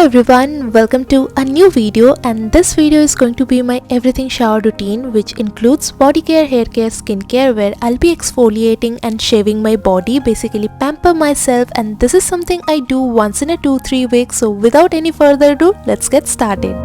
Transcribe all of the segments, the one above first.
everyone, welcome to a new video, and this video is going to be my everything shower routine, which includes body care, hair care, skincare, where I'll be exfoliating and shaving my body, basically pamper myself, and this is something I do once in a 2-3 weeks. So without any further ado, let's get started.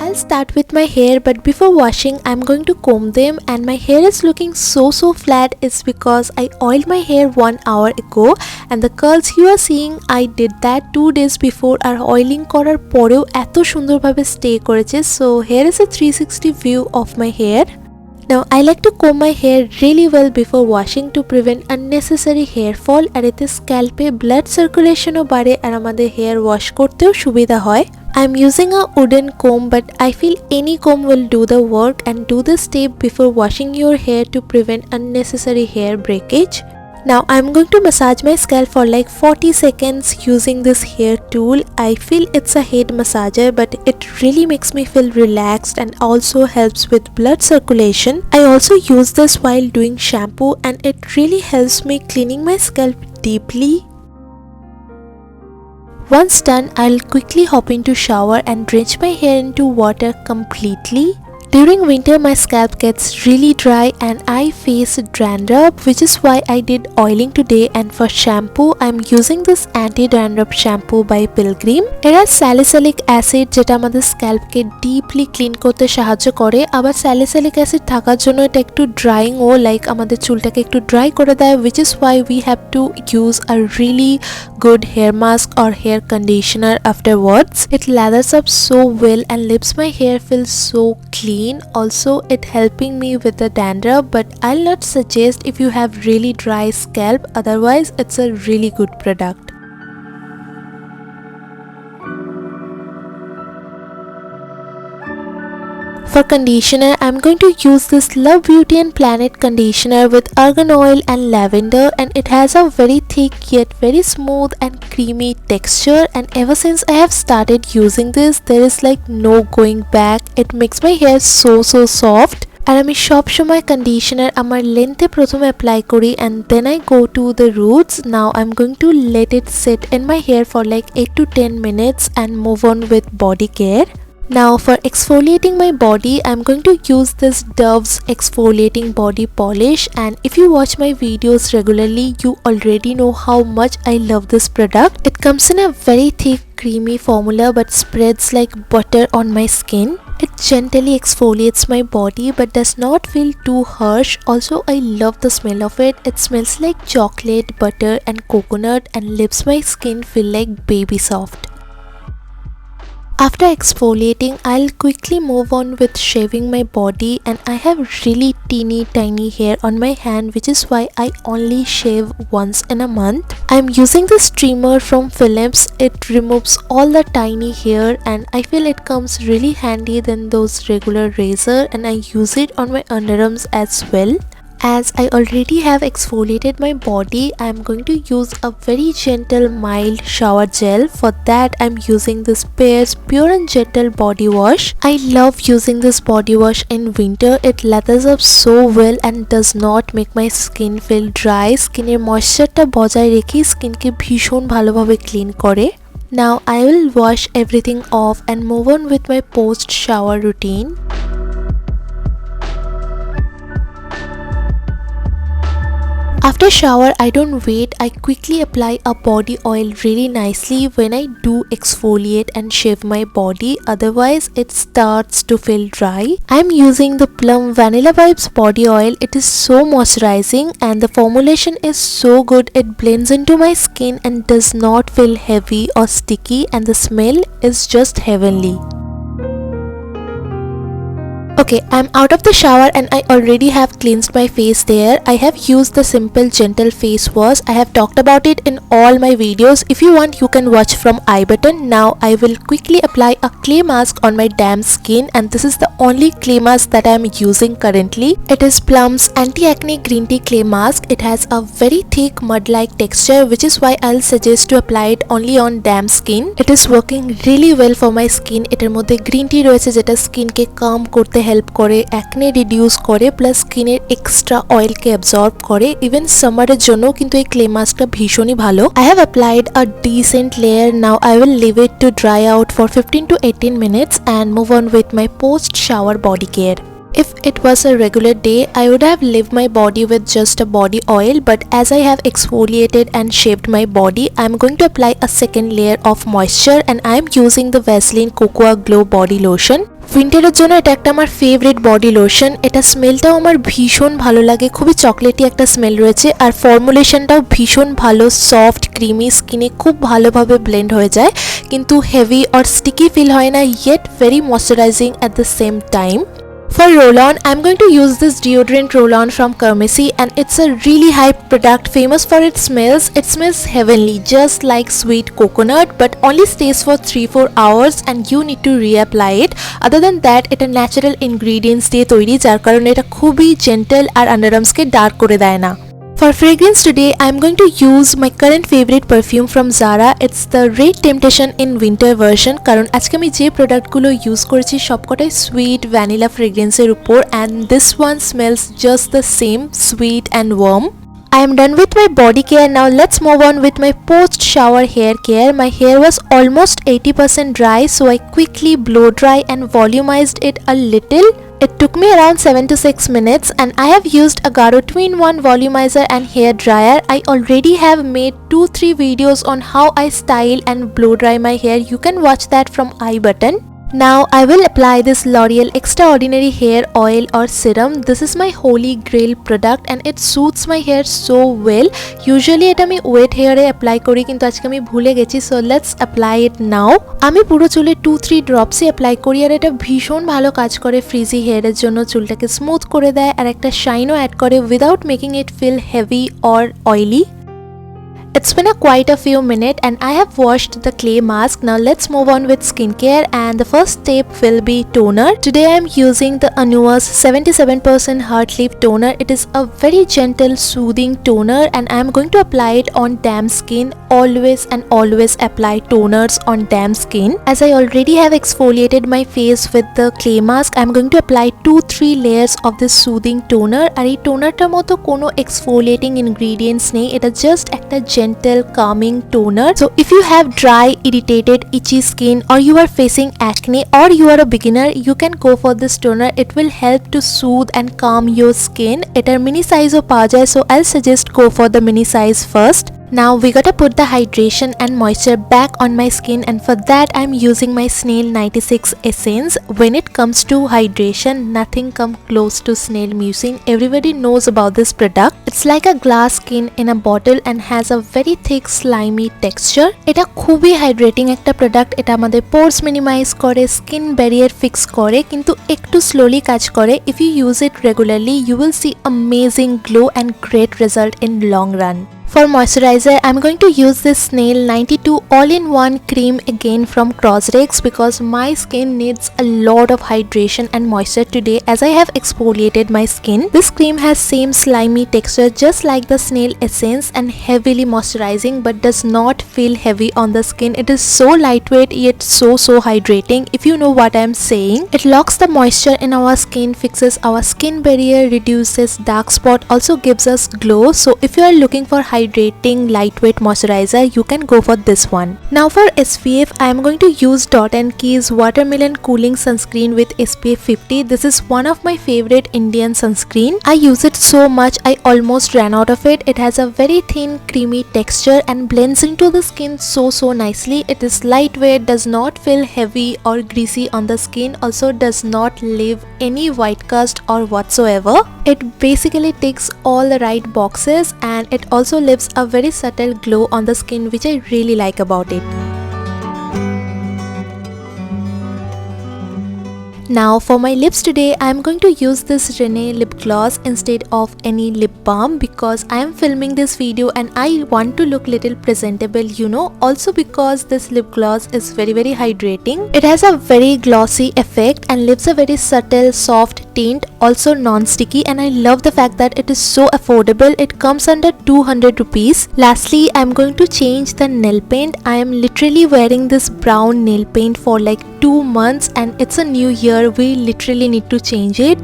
I'll start with my hair, but before washing I'm going to comb them, and my hair is looking so flat. It's because I oiled my hair 1 hour ago, and the curls you are seeing, I did that 2 days before R oiling করার পরেও এত সুন্দরভাবে stay করেছে. So here is a 360 view of my hair. Now I like to comb my hair really well before washing to prevent unnecessary hair fall, আর এতে scalp এ blood circulation ও বাড়ে আর আমাদের hair wash করতেও সুবিধা হয়. I'm using a wooden comb, but I feel any comb will do the work, and do this step before washing your hair to prevent unnecessary hair breakage. Now I'm going to massage my scalp for like 40 seconds using this hair tool. I feel it's a head massager, but it really makes me feel relaxed and also helps with blood circulation. I also use this while doing shampoo, and it really helps me cleaning my scalp deeply. Once done, I'll quickly hop into shower and drench my hair into water completely. During winter, my scalp gets really dry and I face dandruff, which is why I did oiling today. And for shampoo, I'm using this anti-dandruff shampoo by Pilgrim. এরা salicylic acid যেটা আমাদের স্ক্যাল্পকে deeply clean করতে সাহায্য করে, আবার salicylic acid থাকার জন্য এটা একটু ড্রাইং ও লাইক আমাদের চুলটাকে একটু ড্রাই করে দেয়, which is why we have to use a really good hair mask or hair conditioner afterwards. It lathers up so well and leaves my hair feel so clean. Also, it helping me with the dandruff, but I'll not suggest if you have really dry scalp. Otherwise, it's a really good product. For conditioner, I'm going to use this Love Beauty and Planet conditioner with argan oil and lavender, and it has a very thick yet very smooth and creamy texture, and ever since I have started using this, there is like no going back. It makes my hair so soft. আর আমি সব সময় conditioner আমার লেন্থে প্রথমে apply করি, and then I go to the roots. Now I'm going to let it sit in my hair for like 8 to 10 minutes and move on with body care. Now for exfoliating my body, I'm going to use this Dove's exfoliating body polish, and if you watch my videos regularly, you already know how much I love this product. It comes in a very thick creamy formula but spreads like butter on my skin. It gently exfoliates my body but does not feel too harsh. Also, I love the smell of it. It smells like chocolate, butter and coconut, and leaves my skin feel like baby soft. After exfoliating, I'll quickly move on with shaving my body, and I have really tiny hair on my hand, which is why I only shave once in a month. I'm using this trimmer from Philips. It removes all the tiny hair, and I feel it comes really handy than those regular razor, and I use it on my underarms as well. As I already have exfoliated my body, I'm going to use a very gentle mild shower gel. For that, I'm using this Pear's Pure and Gentle body wash. I love using this body wash in winter. It lathers up so well and does not make my skin feel dry. Skinner moistureটা বজায় রেখে স্কিনকে ভীষণ ভালোভাবে clean করে. Now I will wash everything off and move on with my post shower routine. After shower, I don't wait. I quickly apply a body oil really nicely when I do exfoliate and shave my body. Otherwise, it starts to feel dry. I'm using the Plum Vanilla Vibes body oil. It is so moisturizing and the formulation is so good. It blends into my skin and does not feel heavy or sticky, and the smell is just heavenly. Okay, I'm out of the shower and I already have cleansed my face there. I have used the simple gentle face wash. I have talked about it in all my videos. If you want, you can watch from I button. Now I will quickly apply a clay mask on my damp skin, and this is the only clay mask that I am using currently. It is Plum's anti-acne green tea clay mask. It has a very thick mud-like texture, which is why I'll suggest to apply it only on damp skin. It is working really well for my skin. এটার মধ্যে green tea রয়েছে যেটা স্কিনকে কাম করতে help করে, acne reduce করে, plus স্কিনের extra অয়েলকে absorb করে। ইভেন সামারের জন্য কিন্তু এই ক্লে মাস্কটা ভীষণই ভালো। I have applied a decent layer. Now I will leave it to dry out for 15 to 18 minutes and move on with my post shower body care. If it was a regular day, I would have left my body with just a body oil, but as I have exfoliated and shaved my body, I am going to apply a second layer of moisture, and I am using the Vaseline Cocoa Glow body lotion. উইন্টারের জন্য এটা একটা আমার favourite body lotion. এটা স্মেলটাও আমার ভীষণ ভালো লাগে, খুবই চকলেটি একটা স্মেল রয়েছে, আর ফর্মুলেশনটাও ভীষণ ভালো, সফট ক্রিমি, স্কিনে খুব ভালোভাবে ব্লেন্ড হয়ে যায়, কিন্তু হেভি অর স্টিকি ফিল হয় না, yet very moisturizing at the same time. For roll-on, I'm going to use this deodorant roll-on from Caramello, and it's a really hype product, famous for its smells. It smells heavenly, just like sweet coconut, but only stays for 3-4 hours and you need to reapply it. Other than that, এটা natural ingredients দিয়ে তৈরি, যার কারণে এটা খুবই gentle আর underarmsকে dark করে দেয় না। For fragrance today, I am going to use my current favorite perfume from Zara. It's the Red Temptation in winter version. কারণ আজকে আমি যে প্রোডাক্টগুলো ইউজ করেছি সবকটাই সুইট ভ্যানিলা ফ্রেগ্রেন্সের উপর, and this one smells just the same, sweet and warm. I am done with my body care. Now let's move on with my post shower hair care. My hair was almost 80% dry, so I quickly blow dry and volumized it a little. It took me around 7 to 6 minutes, and I have used a Garo 2-in-1 volumizer and hair dryer. I already have made 2-3 videos on how I style and blow dry my hair. You can watch that from I button. Now I will apply this L'Oreal Extraordinary Hair Oil or Serum. This is my holy grail product and it suits my hair so well. Usually এটা আমি wet hair এ apply করি, কিন্তু আজকে আমি ভুলে গেছি, so let's apply it now. আমি পুরো চুলে 2-3 drops এ apply করি, আর এটা ভীষণ ভালো কাজ করে frizzy hair এর জন্য, চুলটাকে স্মুথ করে দেয় আর একটা শাইনও অ্যাড করে without making it feel heavy or oily. It's been quite a few minutes and I have washed the clay mask. Now let's move on with skincare, and the first step will be toner. Today I am using the Anua's 77% Heartleaf toner. It is a very gentle soothing toner and I am going to apply it on damp skin. Always and always apply toners on damp skin. As I already have exfoliated my face with the clay mask, I am going to apply 2-3 layers of this soothing toner. আর এই টোনারটার মতো কোনো exfoliating ingredients নেই, এটা just একটা gentle calming toner. So if you have dry, irritated, itchy skin, or you are facing acne, or you are a beginner, you can go for this toner. It will help to soothe and calm your skin. এটার mini size ও পাওয়া যায়, so I'll suggest go for the mini size first. Now we gotta put the hydration and moisture back on my skin, and for that I'm using my Snail 96 essence. When it comes to hydration, nothing come close to Snail Mucin. Everybody knows about this product. It's like a glass skin in a bottle and has a very thick slimy texture. এটা খুবই hydrating একটা product. এটা আমাদের pores minimize করে, skin barrier fix করে, কিন্তু একটু slowly কাজ করে. If you use it regularly, you will see amazing glow and great result in long run. For moisturizer, I'm going to use this Snail 92 all-in-one cream again from Cosrx because my skin needs a lot of hydration and moisture today as I have exfoliated my skin. This cream has same slimy texture just like the Snail essence and heavily moisturizing but does not feel heavy on the skin. It is so lightweight yet so hydrating, if you know what I'm saying. It locks the moisture in our skin, fixes our skin barrier, reduces dark spot, also gives us glow. So if you are looking for hydrating lightweight moisturizer, you can go for this one. Now for SPF, I am going to use Dot & Key's Watermelon Cooling Sunscreen with SPF 50. This is one of my favorite Indian sunscreen. I use it so much I almost ran out of it. It has a very thin creamy texture and blends into the skin so nicely. It is lightweight, does not feel heavy or greasy on the skin, also does not leave any white cast or whatsoever. It basically ticks all the right boxes and it also leaves a very subtle glow on the skin, which I really like about it. Now for my lips today, I am going to use this Renee lip gloss instead of any lip balm because I am filming this video and I want to look little presentable, you know. Also because this lip gloss is very hydrating. It has a very glossy effect and leaves a very subtle soft tint, also non-sticky, and I love the fact that it is so affordable. It comes under 200 rupees. Lastly, I am going to change the nail paint. I am literally wearing this brown nail paint for like 2 months and it's a new year. We literally need to change it.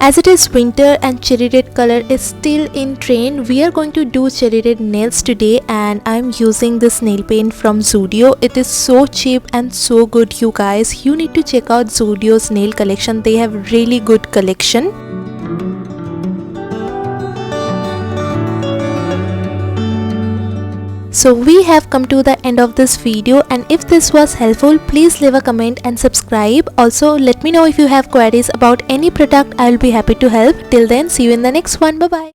As it is winter and cherry red color is still in trend, we are going to do cherry red nails today and I'm using this nail paint from Zudio. It is so cheap and so good, you guys. You need to check out Zudio's nail collection. They have really good collection. So we have come to the end of this video, and if this was helpful, please leave a comment and subscribe. Also let me know if you have queries about any product. I will be happy to help. Till then, see you in the next one. Bye bye.